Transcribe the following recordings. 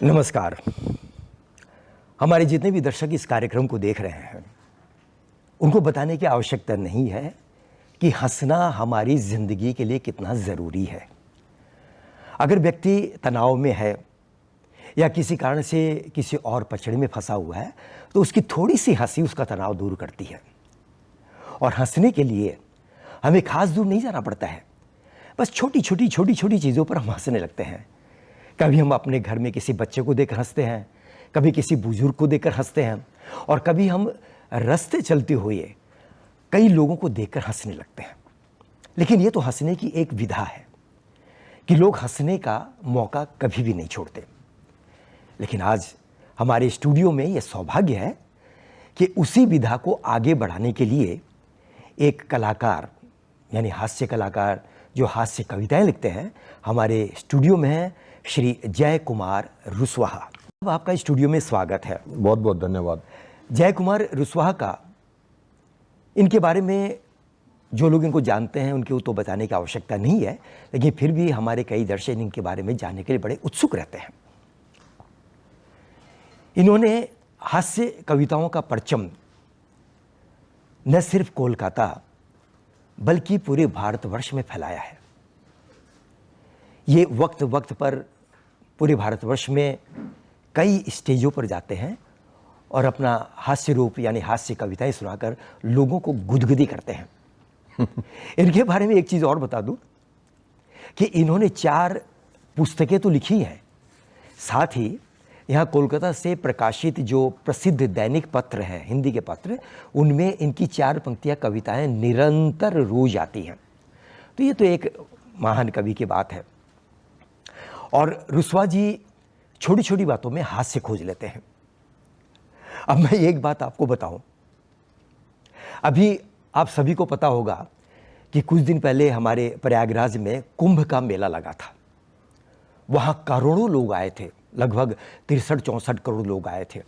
नमस्कार। हमारे जितने भी दर्शक इस कार्यक्रम को देख रहे हैं उनको बताने की आवश्यकता नहीं है कि हंसना हमारी ज़िंदगी के लिए कितना ज़रूरी है। अगर व्यक्ति तनाव में है या किसी कारण से किसी और पचड़े में फंसा हुआ है तो उसकी थोड़ी सी हंसी उसका तनाव दूर करती है। और हंसने के लिए हमें खास दूर नहीं जाना पड़ता है, बस छोटी छोटी चीज़ों पर हम हंसने लगते हैं। कभी हम अपने घर में किसी बच्चे को देखकर हंसते हैं, कभी किसी बुजुर्ग को देखकर हंसते हैं, और कभी हम रास्ते चलते हुए कई लोगों को देखकर हंसने लगते हैं। लेकिन ये तो हंसने की एक विधा है कि लोग हंसने का मौका कभी भी नहीं छोड़ते। लेकिन आज हमारे स्टूडियो में ये सौभाग्य है कि उसी विधा को आगे बढ़ाने के लिए एक कलाकार यानी हास्य कलाकार जो हास्य कविताएं लिखते हैं हमारे स्टूडियो में हैं श्री जय कुमार रुस्वाहा। अब आपका स्टूडियो में स्वागत है। बहुत बहुत धन्यवाद। जय कुमार रुस्वाहा का इनके बारे में जो लोग इनको जानते हैं उनके तो बताने की आवश्यकता नहीं है, लेकिन फिर भी हमारे कई दर्शक इनके बारे में जानने के लिए बड़े उत्सुक रहते हैं। इन्होंने हास्य कविताओं का परचम न सिर्फ कोलकाता बल्कि पूरे भारतवर्ष में फैलाया है। ये वक्त वक्त पर पूरे भारतवर्ष में कई स्टेजों पर जाते हैं और अपना हास्य रूप यानी हास्य कविताएं सुनाकर लोगों को गुदगुदी करते हैं। इनके बारे में एक चीज़ और बता दूं कि इन्होंने 4 पुस्तकें तो लिखी हैं, साथ ही यहाँ कोलकाता से प्रकाशित जो प्रसिद्ध दैनिक पत्र हैं, हिंदी के पत्र, उनमें इनकी 4 पंक्तियाँ कविताएं निरंतर रोज आती हैं। तो ये तो एक महान कवि की बात है। और रुस्वाहा जी छोटी छोटी बातों में हास्य खोज लेते हैं। अब मैं एक बात आपको बताऊं, अभी आप सभी को पता होगा कि कुछ दिन पहले हमारे प्रयागराज में कुंभ का मेला लगा था। वहां करोड़ों लोग आए थे, लगभग 63-64 करोड़ लोग आए थे।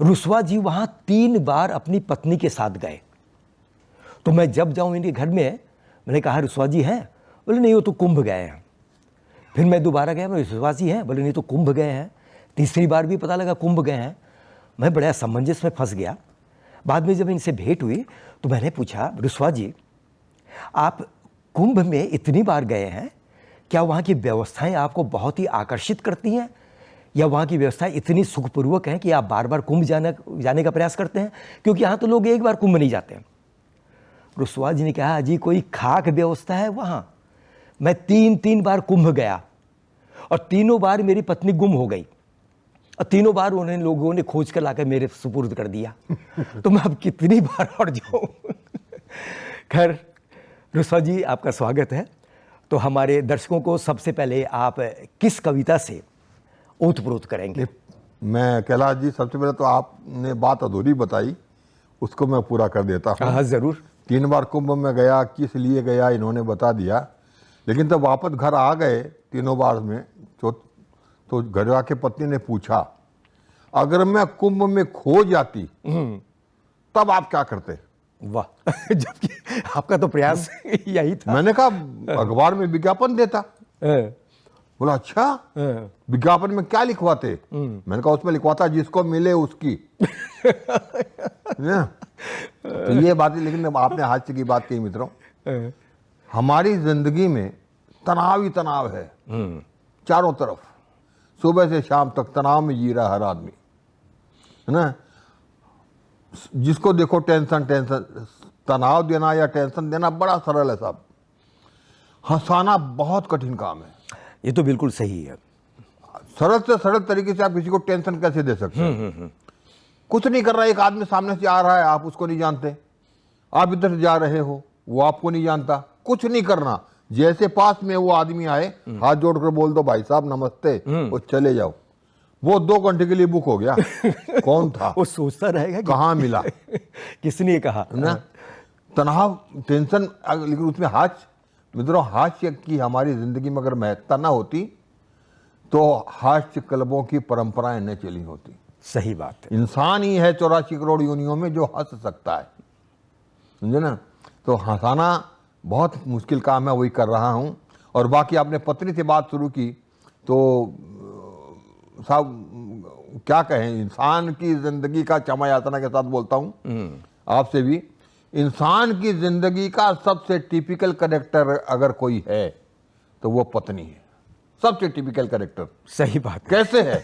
रुस्वाहा जी वहां 3 बार अपनी पत्नी के साथ गए। तो मैं जब जाऊं इनके घर में, मैंने कहा रुस्वाहा जी हैं? बोले नहीं, वो तो कुंभ गए हैं। फिर मैं दोबारा गया, मैं रुस्वाहा जी हैं? बोले नहीं, तो कुंभ गए हैं। तीसरी बार भी पता लगा कुंभ गए हैं। मैं बड़ा असमंजस में फंस गया। बाद में जब इनसे भेंट हुई तो मैंने पूछा, रुस्वाहा जी आप कुंभ में इतनी बार गए हैं, क्या वहाँ की व्यवस्थाएं आपको बहुत ही आकर्षित करती हैं, या वहाँ की व्यवस्थाएं इतनी सुखपूर्वक हैं कि आप बार बार कुंभ जाने का प्रयास करते हैं? क्योंकि यहाँ तो लोग एक बार कुंभ नहीं जाते हैं। रुस्वाहा जी ने कहा, जी कोई खाक व्यवस्था है वहाँ? मैं 3 बार कुंभ गया और तीनों बार मेरी पत्नी गुम हो गई, और तीनों बार उन्हें लोगों ने खोज कर लाकर मेरे सुपुर्द कर दिया। तो मैं अब कितनी बार और जाऊं? खैर रुस्वाहा जी, आपका स्वागत है। तो हमारे दर्शकों को सबसे पहले आप किस कविता से ओतप्रोत करेंगे? मैं कैलाश जी, सबसे पहले तो आपने बात अधूरी बताई, उसको मैं पूरा कर देता हूँ। हाँ जरूर। 3 बार कुंभ में गया, किस लिए गया इन्होंने बता दिया। लेकिन तब वापस घर आ गए तीनों बार में, तो घर आके पत्नी ने पूछा, अगर मैं कुंभ में खो जाती तब आप क्या करते? वाह, जबकि आपका तो प्रयास यही था। मैंने कहा अखबार में विज्ञापन देता। बोला अच्छा, विज्ञापन में क्या लिखवाते? मैंने कहा उसमें लिखवाता जिसको मिले उसकी। तो ये बात है। लेकिन आपने हास्य की बात कही मित्रों, हमारी जिंदगी में तनाव ही तनाव है चारों तरफ। सुबह से शाम तक तनाव में जी रहा हर आदमी, है ना। जिसको देखो टेंशन टेंशन। तनाव देना या टेंशन देना बड़ा सरल है साहब, हंसाना बहुत कठिन काम है। ये तो बिल्कुल सही है। सरल से सरल तरीके से आप किसी को टेंशन कैसे दे सकते हैं? कुछ नहीं कर रहा, एक आदमी सामने से आ रहा है, आप उसको नहीं जानते, आप इधर से जा रहे हो, वो आपको नहीं जानता, कुछ नहीं करना, जैसे पास में वो आदमी आए हाथ जोड़कर बोल दो भाई साहब नमस्ते, वो चले जाओ। वो 2 घंटे के लिए बुक हो गया। कौन था? वो सोचता रहेगा कहाँ मिला, किसने कहा ना। तनाव, टेंशन, लेकिन उसमें हास्य, मित्रों हास्य की हमारी जिंदगी में अगर महत्ता ना होती तो हास्य क्लबों की परंपराएं न चली होती। सही बात है। इंसान ही है 84 करोड़ योनियों में जो हंस सकता है, समझे ना। तो हंसाना बहुत मुश्किल काम है, वही कर रहा हूँ। और बाकी आपने पत्नी से बात शुरू की, तो साहब क्या कहें, इंसान की जिंदगी का क्षमा यातना के साथ बोलता हूं आपसे भी, इंसान की जिंदगी का सबसे टिपिकल कैरेक्टर अगर कोई है तो वो पत्नी है, सबसे टिपिकल कैरेक्टर। सही बात है। कैसे है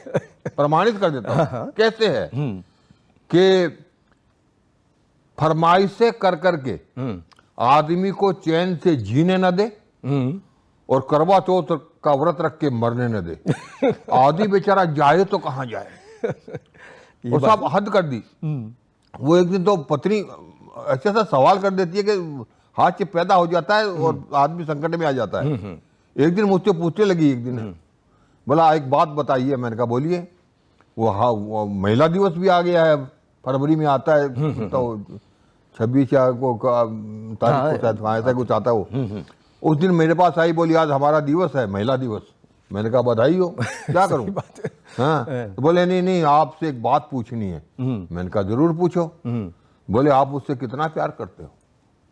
प्रमाणित कर देता हूं। कैसे है कि फरमाइशें कर करके आदमी को चैन से जीने न दे और करवा चौथ का व्रत रख के मरने न दे। आदमी बेचारा जाए तो कहां जाए, वो सब हद कर दी। वो एक दिन तो पत्नी ऐसा सा सवाल कर देती है कि हाथ से पैदा हो जाता है और आदमी संकट में आ जाता है। एक दिन मुझसे पूछने लगी, एक दिन बोला एक बात बताइए। मैंने कहा बोलिए। वो महिला दिवस भी आ गया है, फरवरी में आता है, तो 26 तारीख को ऐसा कुछ आता है वो। उस दिन मेरे पास आई, बोली आज हमारा दिवस है, महिला दिवस। मैंने कहा बधाई हो, क्या करूं। हाँ, तो बोले नहीं आपसे एक बात पूछनी है। मैंने कहा जरूर पूछो। बोले आप उससे कितना प्यार करते हो।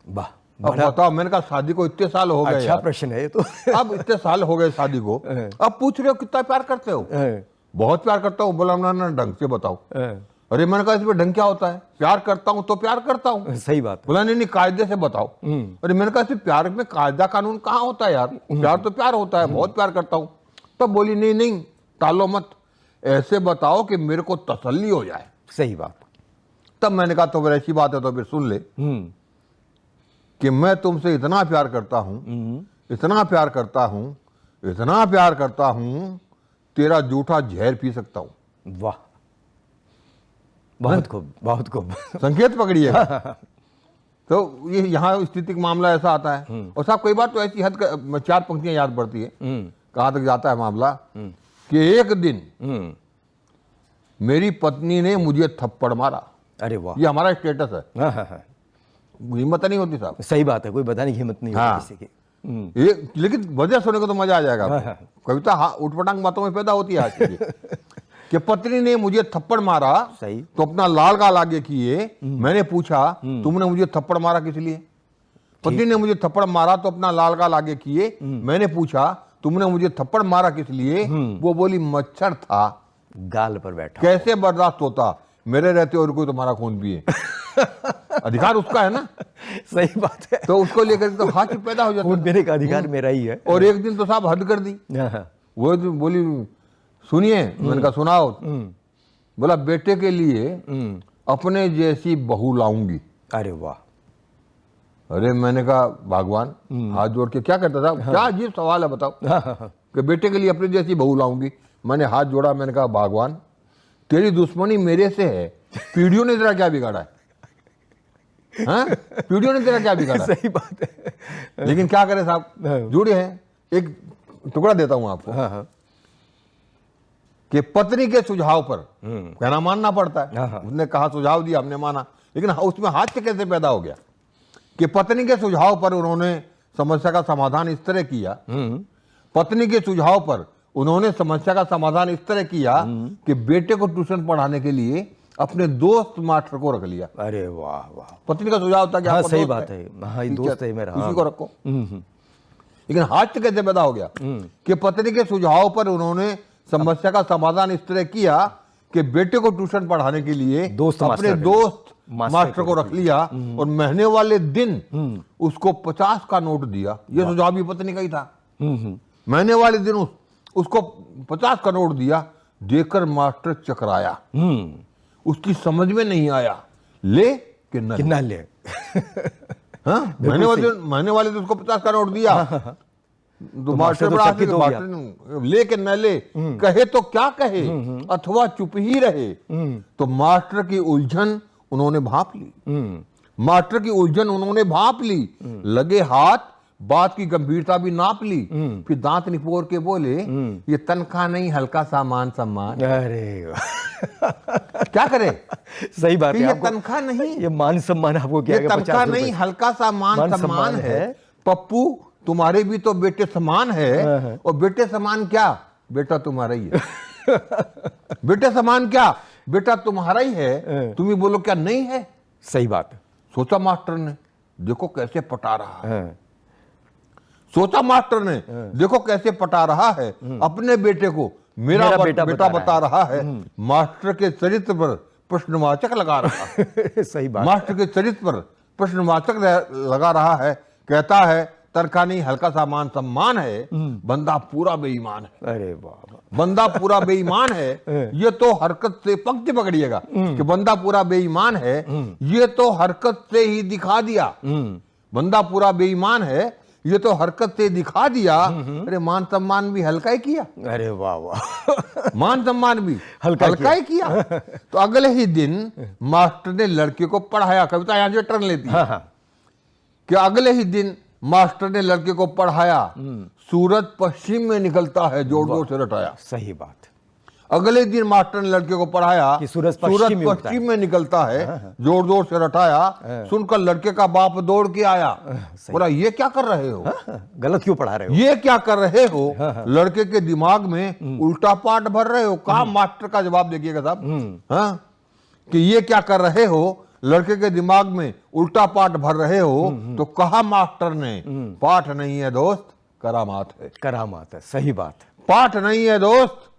वाह, अब बताओ। मैंने कहा शादी को इतने साल हो गए। अच्छा प्रश्न है ये तो। अब इतने साल हो गए शादी को, अब पूछ रहे हो कितना प्यार करते हो। बहुत प्यार करता हूँ। बोला ना ढंग से बताओ। अरे मैंने कहा इसमें ढंग क्या होता है, प्यार करता हूं तो प्यार करता हूं। सही बात। बोला नहीं कायदे से बताओ। अरे मैंने कहा प्यार में कायदा कानून कहाँ होता है यार, प्यार तो प्यार होता है, बहुत प्यार करता हूं। तब बोली नहीं टालो मत, ऐसे बताओ कि मेरे को तसल्ली हो जाए। सही बात। तब मैंने कहा तो फिर ऐसी बात है तो फिर सुन ले कि मैं तुमसे इतना प्यार करता हूं, इतना प्यार करता हूं, इतना प्यार करता हूं, तेरा जूठा जहर पी सकता हूं। वाह, बहुत खूब, बहुत खूब। संकेत पकड़िएगा। तो ये यहाँ स्थिति का मामला ऐसा आता है। और साहब कई बार तो ऐसी हद 4 पंक्तियां याद पड़ती है। कहाँ तक जाता है मामला कि एक दिन मेरी पत्नी ने मुझे थप्पड़ मारा। अरे वाह, ये हमारा स्टेटस है। हिम्मत नहीं होती साहब। सही बात है, कोई बताने की हिम्मत नहीं होती किसी की। ये लेकिन वजह सुनने को तो मजा आ जाएगा। कविता उठपटांग बातों में पैदा होती है आज की कि पत्नी ने मुझे थप्पड़ मारा। सही। तो अपना लाल गाल आगे किए। मैंने पूछा तुमने मुझे थप्पड़ मारा किस लिए। पत्नी ने मुझे थप्पड़ मारा तो अपना लाल गाल आगे किए। मैंने पूछा तुमने मुझे थप्पड़ मारा किस लिए। वो बोली मच्छर था गाल पर बैठा। कैसे बर्दाश्त होता मेरे रहते और कोई तुम्हारा खून पिए। अधिकार उसका है ना। सही बात है। तो उसको लेकर तो हाथ पैदा हो जाता खून पीने का अधिकार मेरा ही है। और एक दिन तो साहब हद कर दी। वो बोली सुनिए। मैंने कहा सुनाओ। बोला बेटे के लिए अपने जैसी बहू लाऊंगी। अरे वाह। अरे मैंने कहा भगवान, हाथ जोड़ के क्या करता था। क्या अजीब सवाल है बताओ कि बेटे के लिए अपने जैसी बहू लाऊंगी। मैंने हाथ जोड़ा। मैंने कहा भगवान तेरी दुश्मनी मेरे से है, पीढ़ियों ने तेरा क्या बिगाड़ा है। हाँ? पीढ़ियों ने तेरा क्या बिगाड़ा। सही बात है। लेकिन क्या करे साहब, जुड़े हैं। एक टुकड़ा देता हूं आपको कि पत्नी के सुझाव पर कहना मानना पड़ता है। उसने कहा सुझाव दिया, हमने माना, लेकिन उसमें हाथ से कैसे पैदा हो गया कि पत्नी के सुझाव पर उन्होंने समस्या का समाधान इस तरह किया। पत्नी के सुझाव पर उन्होंने समस्या का समाधान इस तरह किया कि बेटे को ट्यूशन पढ़ाने के लिए अपने दोस्त मास्टर को रख लिया। अरे वाह वाह। पत्नी का सुझाव था कि हाँ, सही बात है। हाँ, दोस्त है मेरा, इसी को रखो। लेकिन हाथ से कैसे पैदा हो गया कि पत्नी के सुझाव पर उन्होंने समस्या का समाधान इस तरह किया कि बेटे को ट्यूशन पढ़ाने के लिए अपने दोस्त मास्टर को रख लिया और महीने वाले दिन उसको 50 का नोट दिया। ये सुझाव भी पत्नी का ही था। महीने वाले दिन उसको 50 का नोट दिया। देकर मास्टर चकराया। उसकी समझ में नहीं आया ले कि न ले। हाँ, महीने वाले दिन उसको 50 का नोट दिया। तो मास्टर बड़ा मास्टर ले के न ले, कहे तो क्या कहे, अथवा चुप ही रहे। तो मास्टर की उलझन उन्होंने भांप ली। मास्टर की उलझन उन्होंने भांप ली। लगे हाथ, बात की गंभीरता भी नाप ली। फिर दांत निपोर के बोले ये तनख्वाह नहीं, हल्का सा मान सम्मान। अरे क्या करे। सही बात है। ये तनख्वाह नहीं, ये मान सम्मान आपको क्या, ये तनख्वाह नहीं, हल्का सा मान सम्मान है। पप्पू तुम्हारे भी तो बेटे समान है। और बेटे समान क्या, बेटा तुम्हारा ही है। बेटे समान क्या, बेटा तुम्हारा ही है। तुम ही बोलो क्या नहीं है। सही बात है। सोचा मास्टर ने, देखो कैसे पटा रहा है। सोचा मास्टर ने, देखो कैसे पटा रहा है। अपने बेटे को मेरा बेटा बता रहा है, मास्टर के चरित्र पर प्रश्नवाचक लगा रहा है। सही बात। मास्टर के चरित्र पर प्रश्नवाचक लगा रहा है, कहता है तरका नहीं हल्का सा मान सम्मान है, बंदा पूरा बेईमान है। अरे वाह, बंदा पूरा बेईमान है, ये तो हरकत से, पंक्ति पकड़िएगा कि बंदा पूरा बेईमान है, ये तो हरकत से ही दिखा दिया। बंदा पूरा बेईमान है, ये तो हरकत से दिखा दिया। अरे मान सम्मान भी हल्का ही किया। अरे वाह वाह, मान सम्मान भी हल्का ही किया। तो अगले ही दिन मास्टर ने लड़के को पढ़ाया। कविता यहां से टर्न लेती है कि अगले ही दिन मास्टर ने लड़के को पढ़ाया, सूरज पश्चिम में निकलता है, जोर जोर से रटाया। सही बात। अगले दिन मास्टर ने लड़के को पढ़ाया कि सूरज पश्चिम में निकलता है, जोर जोर से रटाया। सुनकर लड़के का बाप दौड़ के आया, बोला ये क्या कर रहे हो? गलत क्यों पढ़ा रहे हो? ये क्या कर रहे हो? लड़के के दिमाग में उल्टा पाठ भर रहे हो। कहा मास्टर का जवाब देखिएगा साहब, हाँ, कि ये क्या कर रहे हो? लड़के के दिमाग में उल्टा पाठ भर रहे हो। तो कहा मास्टर ने, पाठ नहीं है दोस्त, करामात है। करामात है, सही बात। पाठ नहीं है दोस्त,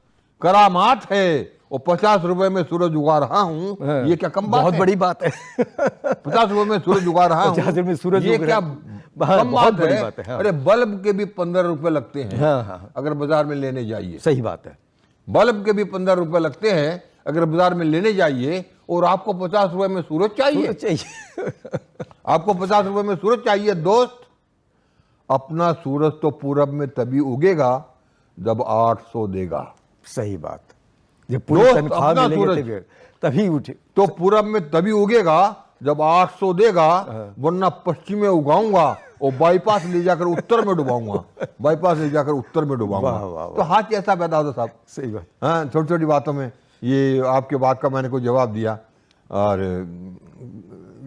करामात है। और 50 रुपए में सूरज उगा रहा हूं, ये क्या कम बात है? बहुत बड़ी बात है। 50 रुपए में सूरज उगा रहा हूं, 50 रुपए में सूरज ये उग क्या रहा है? कम बहुत बात बड़ी है? बात है। हाँ। अरे बल्ब के भी 15 रुपए लगते हैं, हाँ। अगर बाजार में लेने जाइए। सही बात है। बल्ब के भी 15 रुपए लगते हैं अगर बाजार में लेने जाइए, और आपको 50 रुपए में सूरज चाहिए। आपको 50 रुपए में सूरज चाहिए। दोस्त, अपना सूरज तो पूरब में तभी उगेगा जब 800 देगा। सही बात। जब पूरी तनख्वाह मिलेगी तभी उठे। तो पूरब में तभी उगेगा जब 800 देगा, वरना पश्चिम में उगाऊंगा और बाईपास ले जाकर उत्तर में डुबाऊंगा। बाईपास ले जाकर उत्तर में डुबाऊंगा। तो हाथ कैसा पैदा होता साहब? सही बात। हाँ, छोटी छोटी बातों में ये आपके बात का मैंने कोई जवाब दिया। और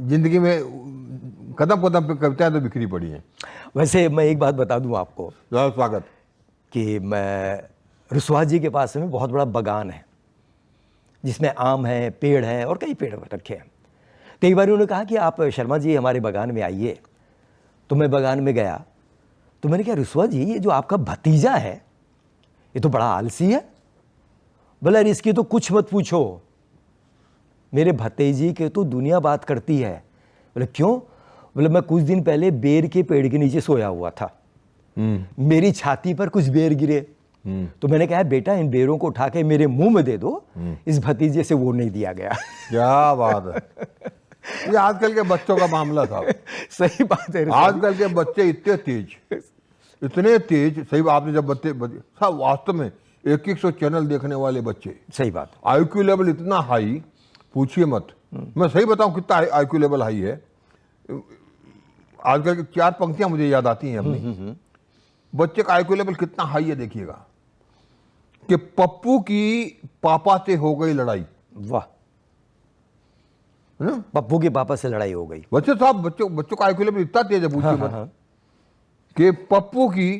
जिंदगी में कदम कदम पे कविताएं तो बिखरी पड़ी हैं। वैसे मैं एक बात बता दूं आपको, स्वागत, कि मैं रुसवा जी के पास में बहुत बड़ा बागान है जिसमें आम है, पेड़ हैं और कई पेड़ रखे हैं। तो एक बार उन्होंने कहा कि आप शर्मा जी हमारे बागान में आइए। तो मैं बागान में गया तो मैंने कहा, रुसवा जी ये जो आपका भतीजा है ये तो बड़ा आलसी है। बोला, अरे इसकी तो कुछ मत पूछो, मेरे भतीजी के तो दुनिया बात करती है। बोले क्यों? बोले मैं कुछ दिन पहले बेर के पेड़ के नीचे सोया हुआ था, मेरी छाती पर कुछ बेर गिरे, तो मैंने कहा बेटा इन बेरों को उठा के मेरे मुंह में दे दो। इस भतीजे से वो नहीं दिया गया। क्या बात है। ये आजकल के बच्चों का मामला था। सही बात है। आजकल के बच्चे इतने तेज, सही आपने जब बच्चे सब वास्तव में 100 चैनल देखने वाले बच्चे। सही बात। आईक्यू लेवल इतना हाई, पूछिए मत। मैं सही बताऊं कितना आईक्यू लेवल हाई है। आजकल की 4 पंक्तियां मुझे याद आती हैं अपनी। बच्चे का आईक्यू लेवल कितना हाई है देखिएगा, कि पप्पू की पापा से हो गई लड़ाई। वाह, पप्पू के पापा से लड़ाई हो गई। बच्चे साहब, बच्चों का आईक्यू लेवल इतना तेज है, पूछिए मत, कि पप्पू की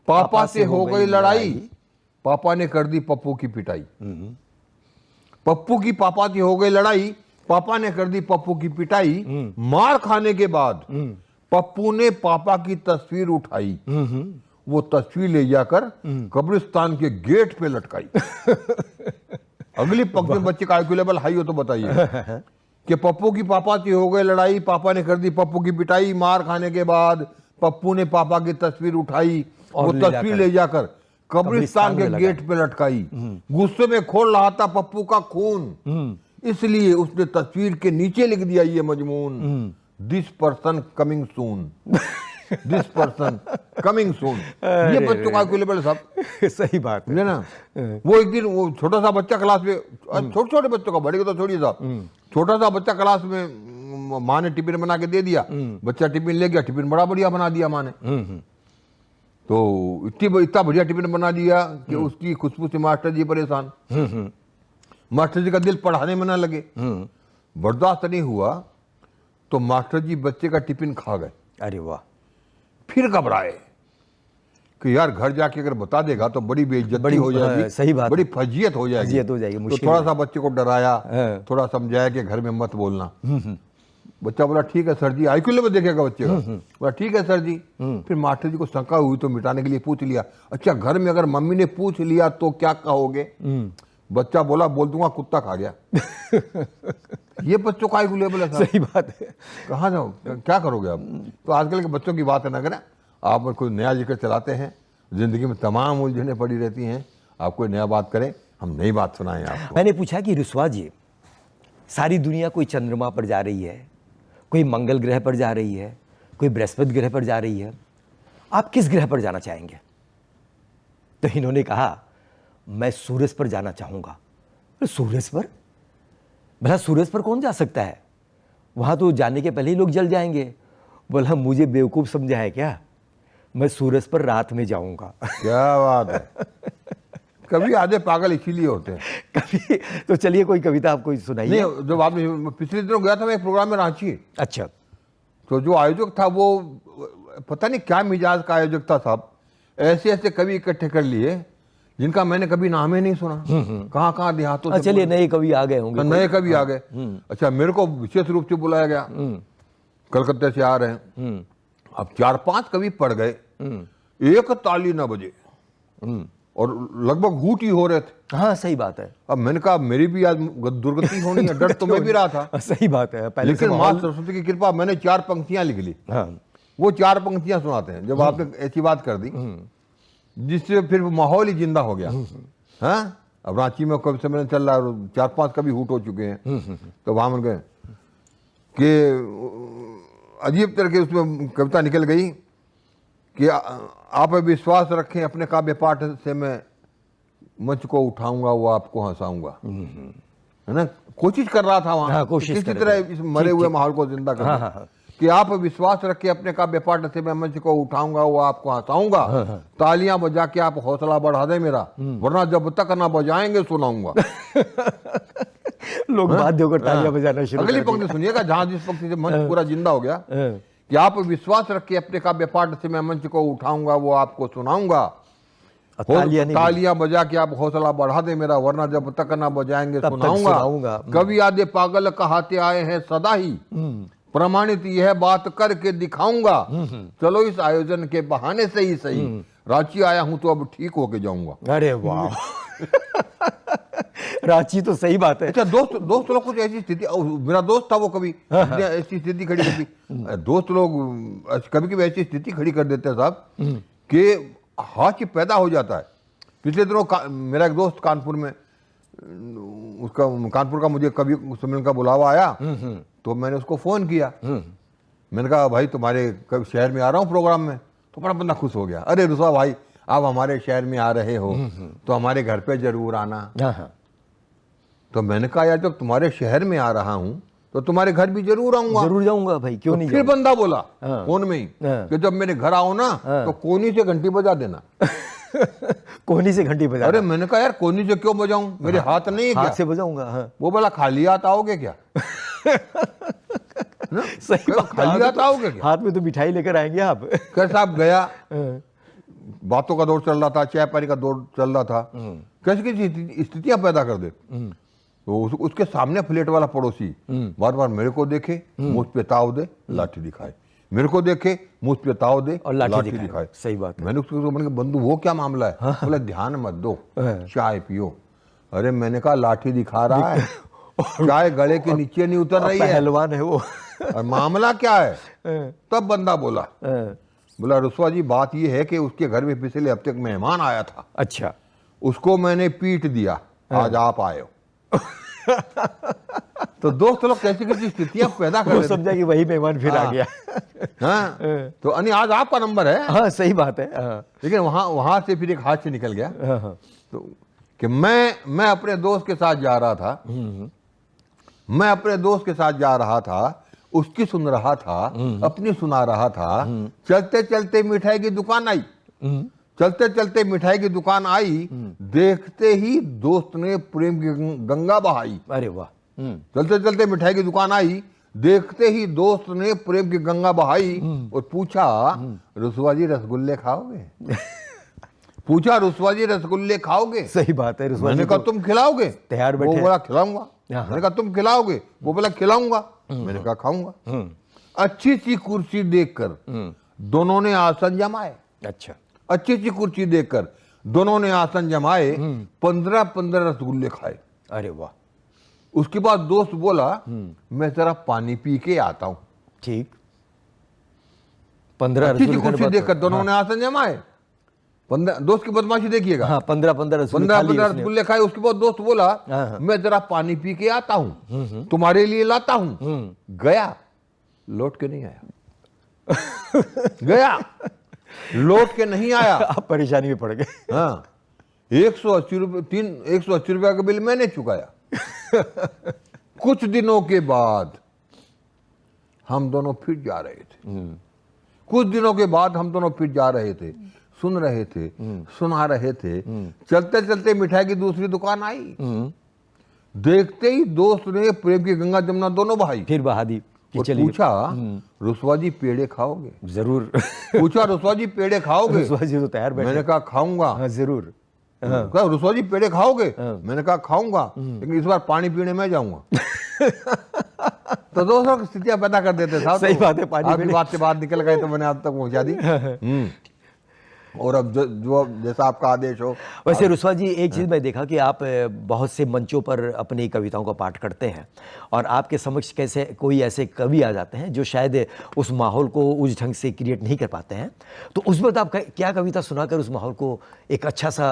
पापा से हो गई लड़ाई, पापा ने कर दी पप्पू की पिटाई। पप्पू की पापा से हो गई लड़ाई, पापा ने कर दी पप्पू की पिटाई। मार खाने के बाद पप्पू ने पापा की तस्वीर उठाई, वो तस्वीर ले जाकर कब्रिस्तान के गेट पे लटकाई। अगली पंक्ति में बच्चे का आईक्यू लेवल हाई हो तो बताइए, कि पप्पू की पापा से हो गई लड़ाई, पापा ने कर दी पप्पू की पिटाई। मार खाने के बाद पप्पू ने पापा की तस्वीर उठाई, वो तस्वीर ले जाकर कब्रिस्तान के गेट पे लटकाई। गुस्से में खोल रहा था पप्पू का खून, इसलिए उसने तस्वीर के नीचे लिख दिया ये मजमून, this person coming soon. This person coming soon. ये बच्चों का लेवल सब। सही बात है ना। वो एक दिन वो छोटा सा बच्चा क्लास में, छोटे छोटे बच्चों का, बड़े को तो छोड़िए साहब, छोटा सा बच्चा क्लास में, माँ ने टिफिन बना के दे दिया, बच्चा टिफिन ले गया, टिफिन बड़ा बढ़िया बना दिया माँ ने। तो इतना बढ़िया टिफिन बना दिया कि उसकी खुशबू से मास्टर जी परेशान। मास्टर जी का दिल पढ़ाने में ना लगे, बर्दाश्त नहीं हुआ, तो मास्टर जी बच्चे का टिफिन खा गए। अरे वाह। फिर घबराए कि यार घर जाके अगर बता देगा तो बड़ी बेइज्जती हो जाएगी। सही बात, बड़ी फजीयत हो जाएगी। तो थोड़ा सा बच्चे को डराया, थोड़ा समझाया कि घर में मत बोलना। बच्चा बोला ठीक है सर जी, आईक्यू लेवल देखेगा बच्चे का। बोला ठीक है सर जी। फिर मास्टर जी को शंका हुई तो मिटाने के लिए पूछ लिया, अच्छा घर में अगर मम्मी ने पूछ लिया तो क्या कहोगे? बच्चा बोला बोल दूंगा कुत्ता खा गया। ये बच्चों का आईक्यू लेवल है सर। सही बात है। कहाँ जाओ, क्या करोगे आप? तो आजकल के बच्चों की बात है ना करें, आप कोई नया जिक्र चलाते हैं, जिंदगी में तमाम उलझनें पड़ी रहती हैं, आप कोई नया बात करें, हम नई बात सुनाएं आपको। मैंने पूछा कि रुस्वा जी, सारी दुनिया कोई चंद्रमा पर जा रही है, कोई मंगल ग्रह पर जा रही है, कोई बृहस्पति ग्रह पर जा रही है, आप किस ग्रह पर जाना चाहेंगे? तो इन्होंने कहा मैं सूरज पर जाना चाहूंगा। सूरज पर? भला सूरज पर कौन जा सकता है? वहां तो जाने के पहले ही लोग जल जाएंगे। बोला मुझे बेवकूफ समझा है क्या? मैं सूरज पर रात में जाऊंगा। क्या बात है। कभी आधे पागल इसीलिए होते हैं। कभी तो चलिए कोई कविता आपको सुनाइए। नहीं, जब आपने पिछले दिनों गया था मैं एक प्रोग्राम में रांची, अच्छा। तो जो आयोजक था वो पता नहीं क्या मिजाज का आयोजक था साहब, ऐसे ऐसे कवि इकट्ठे कर लिए जिनका मैंने कभी नाम ही नहीं सुना। कहाँ कहाँ देहातों से चलिए नए कवि आ गए होंगे। नए कवि आ गए। अच्छा, मेरे को विशेष रूप से बुलाया गया, कलकत्ते से आ रहे हैं। अब 4-5 कवि पढ़ गए, एक ताली न बजे और लगभग घूट ही हो रहे थे। हाँ सही बात है। अब मैंने कहा मेरी भी आज दुर्गति होनी है, डर तो मैं भी रहा था। सही बात है। पहले लेकिन माँ सरस्वती की कृपा, मैंने 4 पंक्तियां लिख ली। हाँ। वो 4 पंक्तियां सुनाते हैं। जब आपने ऐसी बात कर दी जिससे फिर माहौल ही जिंदा हो गया। हाँ, अब रांची में कवि सम्मेलन चल रहा है, 4-5 कवि हूट हो चुके हैं। तो वहां मन गए कि अजीब तरह के उसमें कविता निकल गई कि आप विश्वास रखें अपने काव्य पाठ से मैं मंच को उठाऊंगा, वो आपको हंसाऊंगा। है ना, कोशिश कर रहा था वहां। हाँ, कोशिश किसी कर तरह रहे थे। इस मरे हुए माहौल को जिंदा कर हाँ। कि आप विश्वास रखें अपने काव्य पाठ से मैं मंच को उठाऊंगा, वो आपको हंसाऊंगा। तालियां बजा के आप हौसला बढ़ा दे मेरा, वरना जब तक ना बजाएंगे सुनाऊंगा। लोग बाध्य होकर तालियां बजाना शुरू अगली कर दिया। पंक्ति सुनिएगा, जहां जिस पंक्ति से मंच पूरा जिंदा हो गया कि आप विश्वास रखिए अपने काव्य पाठ से मैं मंच को उठाऊंगा, वो आपको सुनाऊंगा। तालियां बजा के आप हौसला बढ़ा दे मेरा, वरना जब तक ना बजाएंगे सुनाऊंगा। कवि आधे पागल कहाते आए हैं सदा ही, प्रमाणित यह बात करके दिखाऊंगा। चलो इस आयोजन के बहाने से ही सही, रांची आया हूं तो अब ठीक होके जाऊंगा। अरे वाह। रांची तो सही बात है। अच्छा, दोस्त लोग कुछ ऐसी स्थिति, मेरा दोस्त था वो कभी ऐसी स्थिति खड़ी करती। दोस्त लोग कभी कभी ऐसी स्थिति खड़ी कर देते हैं साहब कि हास्य पैदा हो जाता है। पिछले दिनों मेरा एक दोस्त कानपुर में, उसका कानपुर का मुझे कभी सम्मेलन का बुलावा आया, तो मैंने उसको फोन किया। मैंने कहा भाई तुम्हारे कभी शहर में आ रहा हूँ प्रोग्राम में। तो बड़ा बंदा खुश हो गया, अरे रुस्वा भाई आप हमारे शहर में आ रहे हो तो हमारे घर पे जरूर आना। तो मैंने कहा यार जब तुम्हारे शहर में आ रहा हूँ तो तुम्हारे घर भी जरूर आऊंगा। जरूर जाऊंगा भाई, क्यों नहीं। फिर बंदा बोला फोन में ही कि जब मेरे घर आओ ना तो कोनी से घंटी बजा देना। कोनी से घंटी बजा। अरे मैंने कहा यार कोनी से क्यों बजाऊं, मेरे हाथ नहीं है क्या? हाथ से बजाऊंगा। वो बोला खाली हाथ आओगे क्या? सही बात, खाली हाथ आओगे क्या? हाथ में तो मिठाई लेकर आएंगे आप। कैसे आप गया, बातों का दौर चल रहा था, चाय पानी का दौर चल रहा था, कैसी कैसी स्थितियां पैदा कर दे। तो उसके सामने फ्लेट वाला पड़ोसी बार बार मेरे को देखे, मुझ पे ताव दे, लाठी दिखाए, मेरे को देखे, मुझ पे ताव दे और लाठी दिखाए। सही बात है। मैंने उसको मैंने कहा बंधु वो क्या मामला है? बोला ध्यान मत दो, चाय पियो। अरे मैंने कहा लाठी दिखा रहा है, चाय गले के नीचे नहीं उतर रही है, पहलवान है वो। और मामला क्या है? तब बंदा बोला, बोला रुस्वा जी बात ये है कि उसके घर में पिछले हफ्ते एक मेहमान आया था। अच्छा। उसको मैंने पीट दिया, आज आप आए हो। तो दोस्त लोग कैसी कैसी स्थितियां पैदा कर, समझा कि वही मेहमान फिर आ गया। हाँ, तो आज आपका नंबर है। हाँ सही बात है। लेकिन वहां से फिर एक हाथ से निकल गया। तो कि मैं अपने दोस्त के साथ जा रहा था, मैं अपने दोस्त के साथ जा रहा था, उसकी सुन रहा था, अपनी सुना रहा था। चलते चलते मिठाई की दुकान आई, चलते चलते मिठाई की दुकान आई, देखते ही दोस्त ने प्रेम की गंगा बहाई। अरे वाह। चलते चलते मिठाई की दुकान आई, देखते ही दोस्त ने प्रेम की गंगा बहाई और पूछा रुस्वा जी रसगुल्ले खाओगे? पूछा रुस्वा जी रसगुल्ले खाओगे? सही बात है। मैंने कहा तुम खिलाओगे? तैयार बैठे। वो बोला खिलाऊंगा। हाँ। मैंने कहा तुम खिलाओगे? वो बोला खिलाऊंगा। मैंने कहा खाऊंगा। अच्छी सी कुर्सी देखकर दोनों ने आसन जमाए। अच्छा। अच्छी सी कुर्सी देखकर दोनों ने आसन जमाए। 15-15 रसगुल्ले खाए। अरे वाह। उसके बाद दोस्त बोला मैं जरा पानी पी के आता हूं। ठीक। 15 अच्छी सी रसगुल्ले खाने कुर्सी बाद देखकर दोनों ने आसन जमाए। 15 दोस्त की बदमाशी देखिएगा। हाँ 15-15 रसगुल्ले खा लिए 15-15 उसने। रसगुल्ले खाए। उसके बाद दोस्त बोला हाँ। मैं जरा पानी पी के आता हूं, तुम्हारे लिए लाता हूं। गया, लौट के नहीं आया। गया, लौट के नहीं आया। आप परेशानी में पड़ गए। हाँ, 180 रुपये 180 रुपया का बिल मैंने चुकाया। कुछ दिनों के बाद हम दोनों फिर जा रहे थे। कुछ दिनों के बाद हम दोनों फिर जा रहे थे, सुन रहे थे, सुना रहे थे। चलते चलते मिठाई की दूसरी दुकान आई। देखते ही दोस्त ने प्रेम की गंगा जमुना दोनों बहाई फिर बहादी कि और चलिए। पूछा रुस्वा जी पेड़े खाओगे? जरूर। पूछा रुस्वा जी पेड़े खाओगे? रुस्वा जी तो तैयार बैठे। मैंने कहा खाऊंगा। हाँ जरूर। कहा रुस्वा जी पेड़े खाओगे? मैंने कहा खाऊंगा, लेकिन इस बार पानी पीने मैं जाऊंगा। तो दोस्तों की स्थितियां पैदा कर देते साहब। सही बात है, पानी आपकी पीने। बात से बात निकल गई तो मैंने आप तक पहुंचा दी। और अब जो जैसा आपका आदेश हो। वैसे रुस्वा जी एक चीज़ मैं देखा कि आप बहुत से मंचों पर अपनी कविताओं का पाठ करते हैं और आपके समक्ष कैसे कोई ऐसे कवि आ जाते हैं जो शायद उस माहौल को उस ढंग से क्रिएट नहीं कर पाते हैं, तो उस वक्त आप क्या कविता सुनाकर उस माहौल को एक अच्छा सा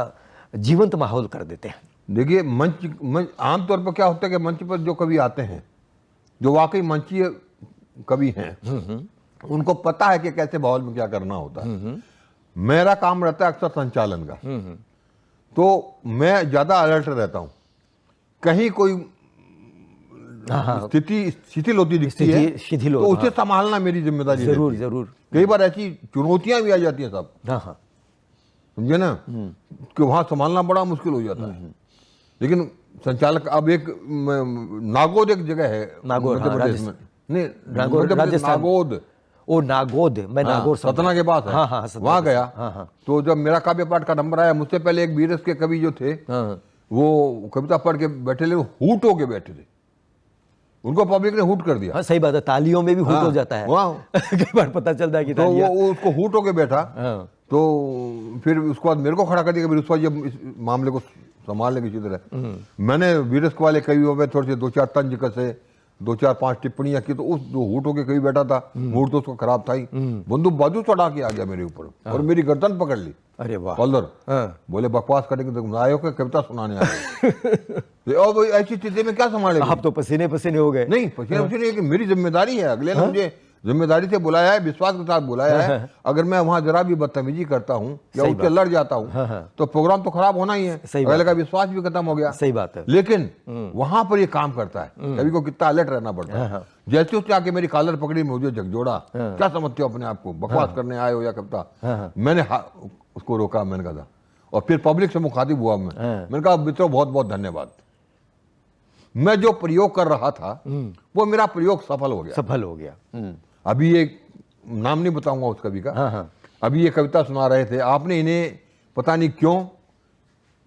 जीवंत माहौल कर देते हैं? देखिए मंच आमतौर पर क्या होता है कि मंच पर जो कवि आते हैं, जो वाकई मंचीय कवि हैं, उनको पता है कि कैसे माहौल में क्या करना होता है। मेरा काम रहता है अक्सर संचालन का, तो मैं ज्यादा अलर्ट रहता हूं। कहीं कोई स्थिति शिथिल होती दिखती है शिथिल हो, तो उसे संभालना मेरी जिम्मेदारी जरूर रहती है। जरूर। कई बार ऐसी चुनौतियां भी आ जाती हैं साहब, हाँ हाँ। समझे ना, कि वहां संभालना बड़ा मुश्किल हो जाता है। लेकिन संचालक, अब एक नागौद एक जगह है नागौर, मध्य हाँ, प्रदेश में, नहीं नागौर, मध्य प्रदेश, राजस्थान। नागौद, ओ नागौद, मैं नागौर समझा। सतना के पास है। हाँ हाँ सतना वहां के गया। हाँ हाँ। तो जब मेरा काव्य पाठ का नंबर आया, मुझसे पहले एक बीरस के कवि जो थे, हाँ। वो कविता पढ़ के बैठे थे, हूट होके बैठे थे। उनको पब्लिक ने हूट कर दिया। हाँ सही बात है, तालियों में भी हूट हो जाता है। कई बार पता चलता है कि तो वो उसको हूट होके बैठा। हाँ। तो फिर उसके बाद मेरे को खड़ा कर दिया कि रुस्वा जी अब इस मामले को संभाल लेंगे किसी तरह। मैंने वीरस वाले कवियों में थोड़े से 2-4 तंज कसे, 2-4-5 टिप्पणियां की, तो उस जो हूट होके कभी बैठा था, मूड तो उसका खराब था ही, बंदूक बाजू चढ़ा के आ गया मेरे ऊपर और मेरी गर्दन पकड़ ली। अरे वाह। कॉलर। हाँ। बोले बकवास करेंगे तो आए हो कि कविता सुनाने आए हो? और ऐसी स्थिति में क्या संभालेंगे? आप तो पसीने पसीने हो गए। नहीं, पसीने पसीने, कि मेरी जिम्मेदारी है, अगले ने मुझे जिम्मेदारी से बुलाया है, विश्वास के साथ बुलाया है। अगर मैं वहां जरा भी बदतमीजी करता हूं या उससे लड़ जाता हूं तो प्रोग्राम तो खराब होना ही है, अगले का विश्वास भी खत्म हो गया। सही बात है। लेकिन वहां पर ये काम करता है, कभी को कितना अलर्ट रहना पड़ता है। जैसे उसने आके मेरी कॉलर पकड़ी, मुझे झकझोड़ा, क्या समझते हो अपने आप को, बकवास करने आए हो या कविता? मैंने उसको रोका, मैंने कहा था, और फिर पब्लिक से मुखातिब हुआ मैंने कहा मित्रों बहुत बहुत धन्यवाद, मैं जो प्रयोग कर रहा था वो मेरा प्रयोग सफल हो गया। सफल हो गया। अभी एक नाम नहीं बताऊंगा उस कवि का। हाँ हाँ। अभी ये कविता सुना रहे थे, आपने इन्हें पता नहीं क्यों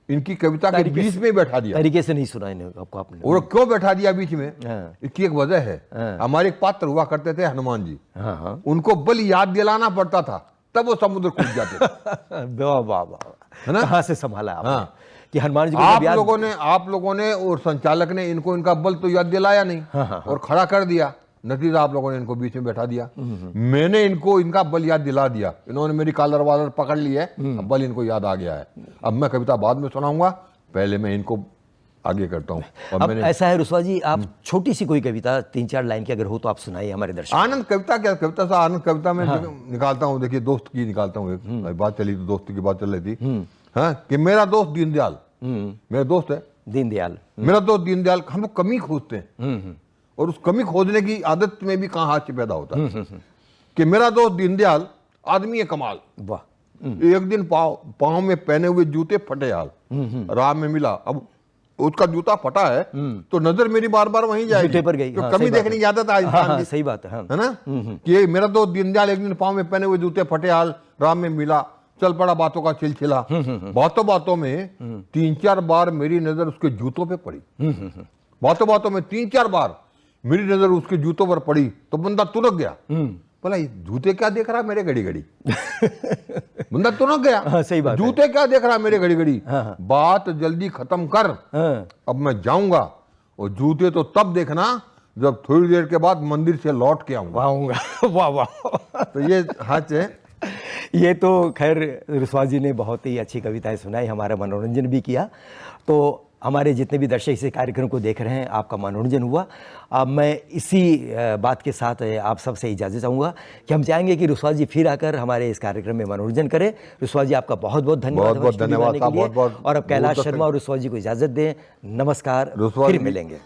इनकी कविता के बीच में बैठा दिया। तरीके से नहीं सुना इन्हें आपको आपने। और क्यों बैठा दिया बीच में? हाँ। इसकी एक वजह है। हाँ। हमारे एक पात्र हुआ करते थे हनुमान जी, हाँ हाँ। उनको बल याद दिलाना पड़ता था तब वो समुद्र कूद जाते थे। वाह वाह वाह, है ना? कहाँ से संभाला आपने? हाँ। कि हनुमान जी को आप लोगों ने और संचालक ने इनको इनका बल तो याद दिलाया नहीं। हाँ। और खड़ा कर दिया, नतीजा आप लोगों ने इनको बीच में बैठा दिया। मैंने इनको इनका बल याद दिला दिया, इन्होंने मेरी कॉलर वालर पकड़ ली है, अब बल इनको याद आ गया है। अब मैं कविता बाद में सुनाऊंगा, पहले मैं इनको आगे करता हूँ। और अब मैंने ऐसा है रुस्वा जी, आप छोटी सी कोई कविता 3-4 लाइन की अगर हो तो आप सुनाइए हमारे दर्शक। आनंद कविता, क्या कविता सा आनंद कविता में निकालता हूँ। देखिए दोस्त की निकालता हूँ, एक बात चली तो दोस्त की बात चल रही थी। हाँ, कि मेरा दोस्त दीनदयाल, मेरा दोस्त है दीनदयाल, मेरा दोस्त दीनदयाल, हम लोग कमी खोजते हैं और उस कमी खोजने की आदत में भी कहाँ हास्य पैदा होता है। कि मेरा दोस्त दीनदयाल आदमी है कमाल, वाह, एक दिन पाँव में पहने हुए जूते फटे हाल, राह में मिला, अब उसका जूता फटा है तो नजर मेरी बार बार वहीं जाएगी, जूते पर गई। तो हाँ, कमी सही बात देखने है। की आदत है इंसान हाँ, की, सही बात है। हाँ। है ना? कि मेरा दोस्त दीनदयाल एक दिन पाँव में पहने हुए जूते फटे हाल, राह में मिला, चल पड़ा बातों का सिलसिला। बातों बातों में 3-4 बार मेरी नजर उसके जूतों पे पड़ी। बातों बातों में 3-4 बार मेरी नजर उसके जूतों पर पड़ी तो बंदा तुरक गया। बोला ये जूते क्या देख रहा है मेरे घड़ी घड़ी। बंदा तुरक गया। हाँ, सही बात है। जूते क्या देख रहा है मेरे घड़ी घड़ी। हाँ। बात जल्दी खत्म कर, हाँ, अब मैं जाऊंगा, और जूते तो तब देखना जब थोड़ी देर के बाद मंदिर से लौट के आऊंगा। वाह वाह वाह। तो ये हज है। ये तो खैर रुस्वा जी ने बहुत ही अच्छी कविताएं सुनाई, हमारा मनोरंजन भी किया। तो हमारे जितने भी दर्शक इस कार्यक्रम को देख रहे हैं, आपका मनोरंजन हुआ। अब मैं इसी बात के साथ आप सबसे इजाज़त चाहूँगा कि हम चाहेंगे कि रुस्वा जी फिर आकर हमारे इस कार्यक्रम में मनोरंजन करें। रुस्वा जी आपका बहुत बहुत धन्यवाद। बहुत-बहुत हमारे स्टूडियो में धन्यवाद आने के साहब, लिए। बहुत-बहुत और अब कैलाश बहुत-बहुत शर्मा और रुस्वा जी को इजाज़त दें। नमस्कार, रुस्वा फिर जी, मिलेंगे।